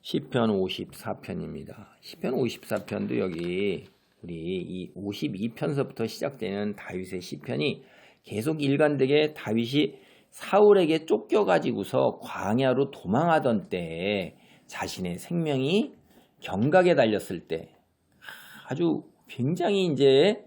시편 54편입니다. 시편 54편도 여기 우리 이 52편서부터 시작되는 다윗의 시편이 계속 일관되게 다윗이 사울에게 쫓겨가지고서 광야로 도망하던 때에 자신의 생명이 경각에 달렸을 때 아주 굉장히 이제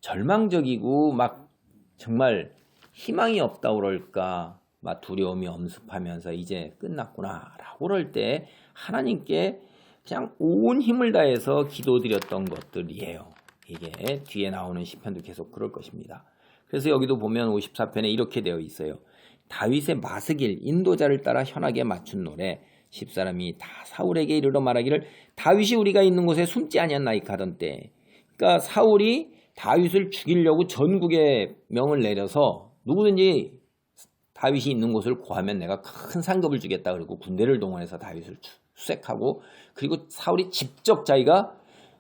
절망적이고 막 정말 희망이 없다 그럴까 막 두려움이 엄습하면서 이제 끝났구나 라고 그럴 때 하나님께 그냥 온 힘을 다해서 기도드렸던 것들이에요. 이게 뒤에 나오는 시편도 계속 그럴 것입니다. 그래서 여기도 보면 54편에 이렇게 되어 있어요. 다윗의 마스길 인도자를 따라 현하게 맞춘 노래. 십사람이 다 사울에게 이르러 말하기를 다윗이 우리가 있는 곳에 숨지 아니었나이까 하던 때. 그러니까 사울이 다윗을 죽이려고 전국에 명을 내려서 누구든지 다윗이 있는 곳을 구하면 내가 큰 상급을 주겠다 그러고 군대를 동원해서 다윗을 수색하고 그리고 사울이 직접 자기가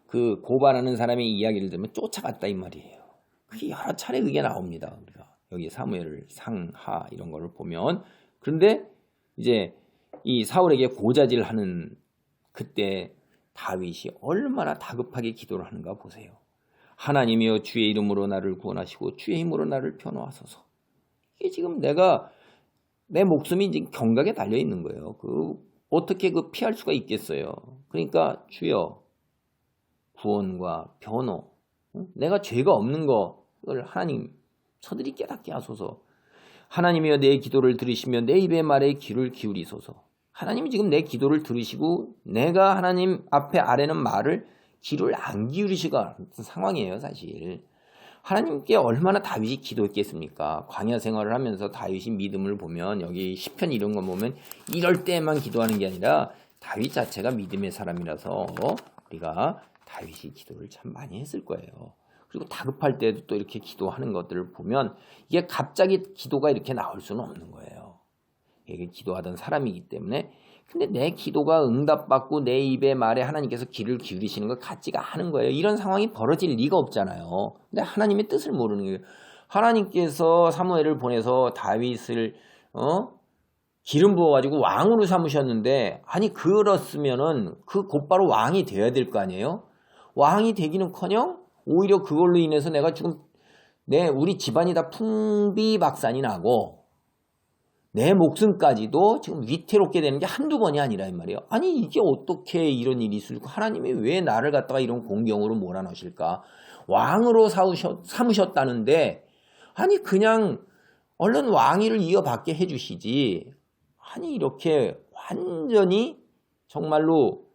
그 고발하는 사람의 이야기를 들으면 쫓아갔다 이 말이에요. 그게 여러 차례 그게 나옵니다. 우리가 여기 사무엘 상하 이런 거를 보면 그런데 이제 이 사울에게 고자질하는 그때 다윗이 얼마나 다급하게 기도를 하는가 보세요. 하나님이여 주의 이름으로 나를 구원하시고 주의 힘으로 나를 펴놓으소서. 이게 지금 내 목숨이 지금 경각에 달려 있는 거예요. 어떻게 피할 수가 있겠어요. 그러니까 주여 구원과 변호, 내가 죄가 없는 거를 하나님 저들이 깨닫게 하소서. 하나님이여 내 기도를 들으시며 내 입의 말에 귀를 기울이소서. 하나님이 지금 내 기도를 들으시고 내가 하나님 앞에 아뢰는 말을 귀를 안 기울이시가 상황이에요. 사실 하나님께 얼마나 다윗이 기도했겠습니까? 광야 생활을 하면서 다윗이 믿음을 보면 여기 시편 이런 거 보면 이럴 때만 기도하는 게 아니라 다윗 자체가 믿음의 사람이라서 우리가 다윗이 기도를 참 많이 했을 거예요. 그리고 다급할 때도 또 이렇게 기도하는 것들을 보면 이게 갑자기 기도가 이렇게 나올 수는 없는 거예요. 이게 기도하던 사람이기 때문에 근데 내 기도가 응답받고 내 입의 말에 하나님께서 귀를 기울이시는 것 같지가 않은 거예요. 이런 상황이 벌어질 리가 없잖아요. 근데 하나님의 뜻을 모르는 거예요. 하나님께서 사무엘을 보내서 다윗을 기름 부어가지고 왕으로 삼으셨는데 아니 그렇으면은 곧바로 왕이 되어야 될 거 아니에요? 왕이 되기는커녕 오히려 그걸로 인해서 내가 지금 우리 집안이 다 풍비박산이 나고 내 목숨까지도 지금 위태롭게 되는 게 한두 번이 아니라 이 말이에요. 아니 이게 어떻게 이런 일이 있을까? 하나님이 왜 나를 갖다가 이런 공경으로 몰아넣으실까? 왕으로 삼으셨다는데 아니 그냥 얼른 왕위를 이어받게 해주시지. 아니 이렇게 완전히 정말로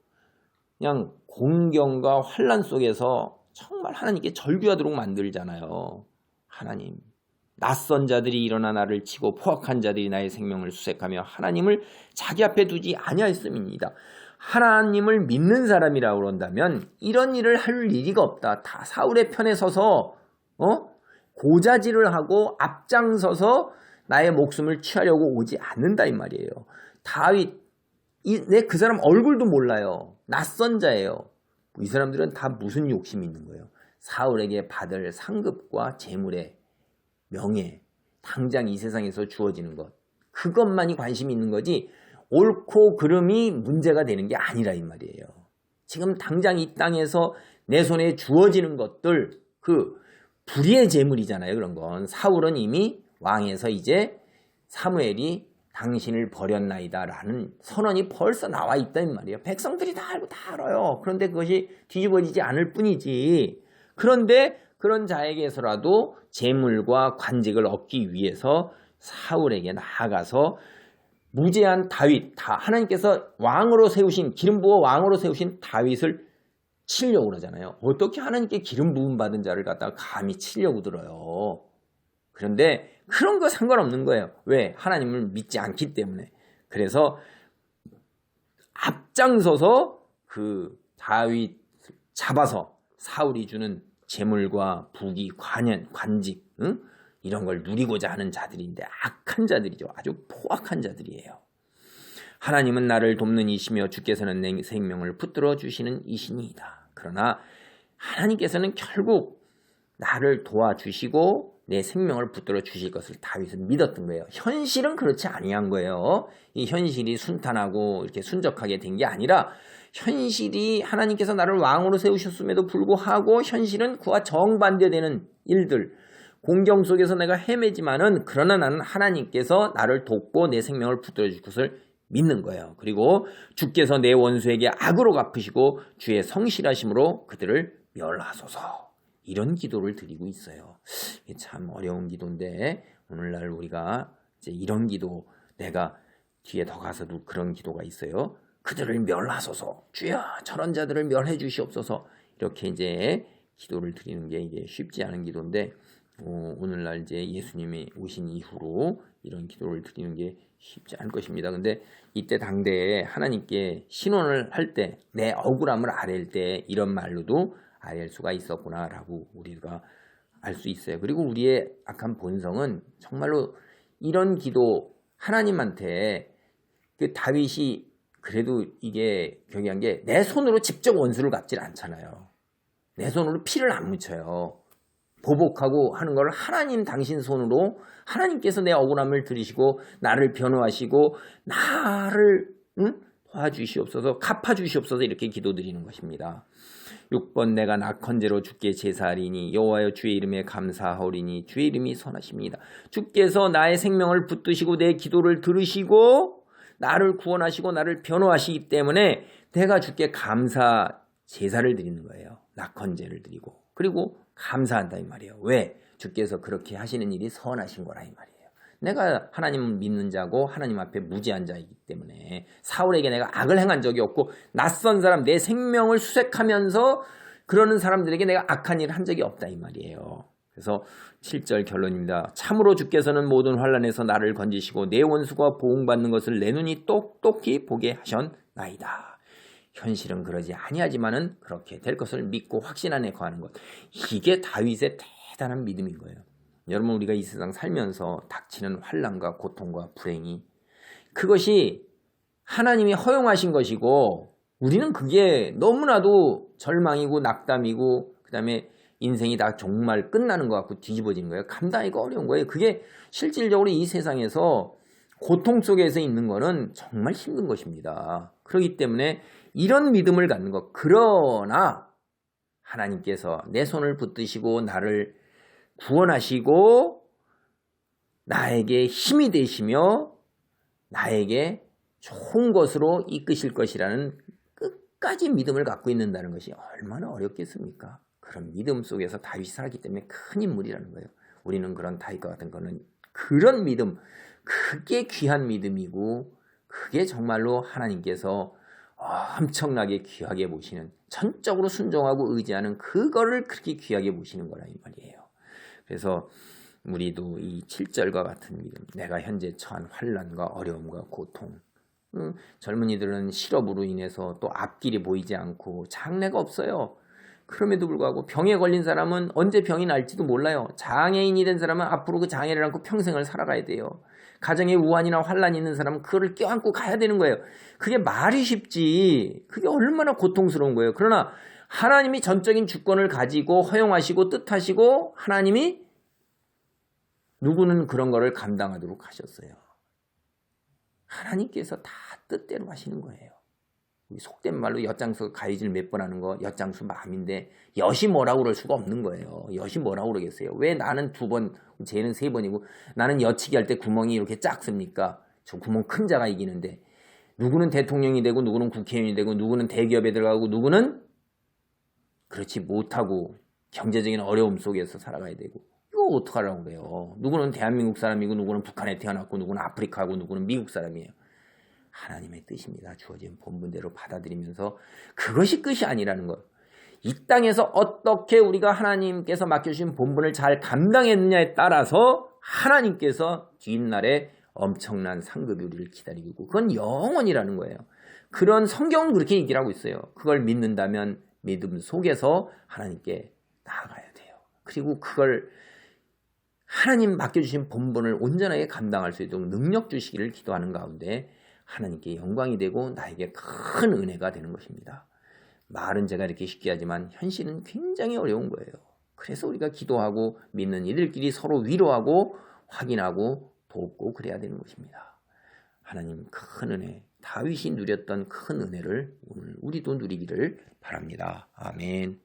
그냥 공경과 환난 속에서 정말 하나님께 절규하도록 만들잖아요. 하나님. 낯선 자들이 일어나 나를 치고 포악한 자들이 나의 생명을 수색하며 하나님을 자기 앞에 두지 아니하였음입니다. 하나님을 믿는 사람이라고 그런다면 이런 일을 할 일이가 없다. 다 사울의 편에 서서 고자질을 하고 앞장서서 나의 목숨을 취하려고 오지 않는다 이 말이에요. 다윗 그 사람 얼굴도 몰라요. 낯선 자예요. 이 사람들은 다 무슨 욕심이 있는 거예요. 사울에게 받을 상급과 재물의 명예, 당장 이 세상에서 주어지는 것 그것만이 관심이 있는 거지 옳고 그름이 문제가 되는 게 아니라 이 말이에요. 지금 당장 이 땅에서 내 손에 주어지는 것들 불의의 재물이잖아요. 그런 건 사울은 이미 왕에서 이제 사무엘이 당신을 버렸나이다 라는 선언이 벌써 나와 있단 말이에요. 백성들이 다 알고 다 알아요. 그런데 그것이 뒤집어지지 않을 뿐이지. 그런데 그런 자에게서라도 재물과 관직을 얻기 위해서 사울에게 나아가서 무죄한 다윗, 하나님께서 왕으로 세우신 기름 부어 왕으로 세우신 다윗을 치려고 그러잖아요. 어떻게 하나님께 기름 부음 받은 자를 갖다가 감히 치려고 들어요. 그런데 그런 거 상관없는 거예요. 왜? 하나님을 믿지 않기 때문에. 그래서 앞장서서 다윗 잡아서 사울이 주는 재물과 부귀, 관직 이런 걸 누리고자 하는 자들인데 악한 자들이죠. 아주 포악한 자들이에요. 하나님은 나를 돕는 이시며 주께서는 내 생명을 붙들어 주시는 이시니이다. 그러나 하나님께서는 결국 나를 도와주시고 내 생명을 붙들어 주실 것을 다윗은 믿었던 거예요. 현실은 그렇지 아니한 거예요. 이 현실이 순탄하고 이렇게 순적하게 된 게 아니라 현실이 하나님께서 나를 왕으로 세우셨음에도 불구하고 현실은 그와 정반대되는 일들, 공경 속에서 내가 헤매지만은 그러나 나는 하나님께서 나를 돕고 내 생명을 붙들어 줄 것을 믿는 거예요. 그리고 주께서 내 원수에게 악으로 갚으시고 주의 성실하심으로 그들을 멸하소서. 이런 기도를 드리고 있어요. 이게 참 어려운 기도인데 오늘날 우리가 이제 이런 기도, 내가 뒤에 더 가서도 그런 기도가 있어요. 그들을 멸하소서. 주여 저런 자들을 멸해 주시옵소서. 이렇게 이제 기도를 드리는 게 이게 쉽지 않은 기도인데 오늘날 이제 예수님이 오신 이후로 이런 기도를 드리는 게 쉽지 않을 것입니다. 근데 이때 당대에 하나님께 신원을 할 때 내 억울함을 아랠 때 이런 말로도 아랠 수가 있었구나라고 우리가 알 수 있어요. 그리고 우리의 악한 본성은 정말로 이런 기도 하나님한테 그 다윗이 그래도 이게 경계한 게 내 손으로 직접 원수를 갚질 않잖아요. 내 손으로 피를 안 묻혀요. 보복하고 하는 걸 하나님 당신 손으로 하나님께서 내 억울함을 들으시고 나를 변호하시고 나를 도와주시옵소서 갚아주시옵소서 이렇게 기도드리는 것입니다. 6번 내가 낙헌제로 주께 제사하리니 여호와여 주의 이름에 감사하오리니 주의 이름이 선하십니다. 주께서 나의 생명을 붙드시고 내 기도를 들으시고 나를 구원하시고 나를 변호하시기 때문에 내가 주께 감사 제사를 드리는 거예요. 낙헌제를 드리고 그리고 감사한다 이 말이에요. 왜? 주께서 그렇게 하시는 일이 선하신 거라 이 말이에요. 내가 하나님을 믿는 자고 하나님 앞에 무지한 자이기 때문에 사울에게 내가 악을 행한 적이 없고 낯선 사람 내 생명을 수색하면서 그러는 사람들에게 내가 악한 일을 한 적이 없다 이 말이에요. 그래서 7절 결론입니다. 참으로 주께서는 모든 환난에서 나를 건지시고 내 원수가 보응받는 것을 내 눈이 똑똑히 보게 하셨나이다. 현실은 그러지 아니하지만은 그렇게 될 것을 믿고 확신 안에 거하는 것. 이게 다윗의 대단한 믿음인 거예요. 여러분 우리가 이 세상 살면서 닥치는 환난과 고통과 불행이 그것이 하나님이 허용하신 것이고 우리는 그게 너무나도 절망이고 낙담이고 그 다음에 인생이 다 정말 끝나는 것 같고 뒤집어지는 거예요. 감당하기가 어려운 거예요. 그게 실질적으로 이 세상에서 고통 속에서 있는 거는 정말 힘든 것입니다. 그렇기 때문에 이런 믿음을 갖는 것. 그러나 하나님께서 내 손을 붙드시고 나를 구원하시고 나에게 힘이 되시며 나에게 좋은 것으로 이끄실 것이라는 끝까지 믿음을 갖고 있는다는 것이 얼마나 어렵겠습니까? 그런 믿음 속에서 다윗이 살았기 때문에 큰 인물이라는 거예요. 우리는 그런 다윗과 같은 거는 그런 믿음, 그게 귀한 믿음이고 그게 정말로 하나님께서 엄청나게 귀하게 보시는 전적으로 순종하고 의지하는 그거를 그렇게 귀하게 보시는 거라 이 말이에요. 그래서 우리도 이 7절과 같은 믿음, 내가 현재 처한 환난과 어려움과 고통, 젊은이들은 실업으로 인해서 또 앞길이 보이지 않고 장래가 없어요. 그럼에도 불구하고 병에 걸린 사람은 언제 병이 날지도 몰라요. 장애인이 된 사람은 앞으로 그 장애를 안고 평생을 살아가야 돼요. 가정에 우환이나 환란이 있는 사람은 그거를 껴안고 가야 되는 거예요. 그게 말이 쉽지 그게 얼마나 고통스러운 거예요. 그러나 하나님이 전적인 주권을 가지고 허용하시고 뜻하시고 하나님이 누구는 그런 거를 감당하도록 하셨어요. 하나님께서 다 뜻대로 하시는 거예요. 속된 말로 엿장수 가위질 몇 번 하는 거 엿장수 마음인데 엿이 뭐라고 그럴 수가 없는 거예요. 엿이 뭐라고 그러겠어요. 왜 나는 2번, 쟤는 3번이고 나는 엿치기 할 때 구멍이 이렇게 작습니까? 저 구멍 큰 자가 이기는데 누구는 대통령이 되고 누구는 국회의원이 되고 누구는 대기업에 들어가고 누구는 그렇지 못하고 경제적인 어려움 속에서 살아가야 되고 이거 어떡하려고 그래요. 누구는 대한민국 사람이고 누구는 북한에 태어났고 누구는 아프리카고 누구는 미국 사람이에요. 하나님의 뜻입니다. 주어진 본분대로 받아들이면서 그것이 끝이 아니라는 것. 이 땅에서 어떻게 우리가 하나님께서 맡겨주신 본분을 잘 감당했느냐에 따라서 하나님께서 뒷날에 엄청난 상급이 우리를 기다리고 있고 그건 영원이라는 거예요. 그런 성경은 그렇게 얘기를 하고 있어요. 그걸 믿는다면 믿음 속에서 하나님께 나아가야 돼요. 그리고 그걸 하나님 맡겨주신 본분을 온전하게 감당할 수 있도록 능력 주시기를 기도하는 가운데 하나님께 영광이 되고 나에게 큰 은혜가 되는 것입니다. 말은 제가 이렇게 쉽게 하지만 현실은 굉장히 어려운 거예요. 그래서 우리가 기도하고 믿는 이들끼리 서로 위로하고 확인하고 돕고 그래야 되는 것입니다. 하나님 큰 은혜, 다윗이 누렸던 큰 은혜를 오늘 우리도 누리기를 바랍니다. 아멘.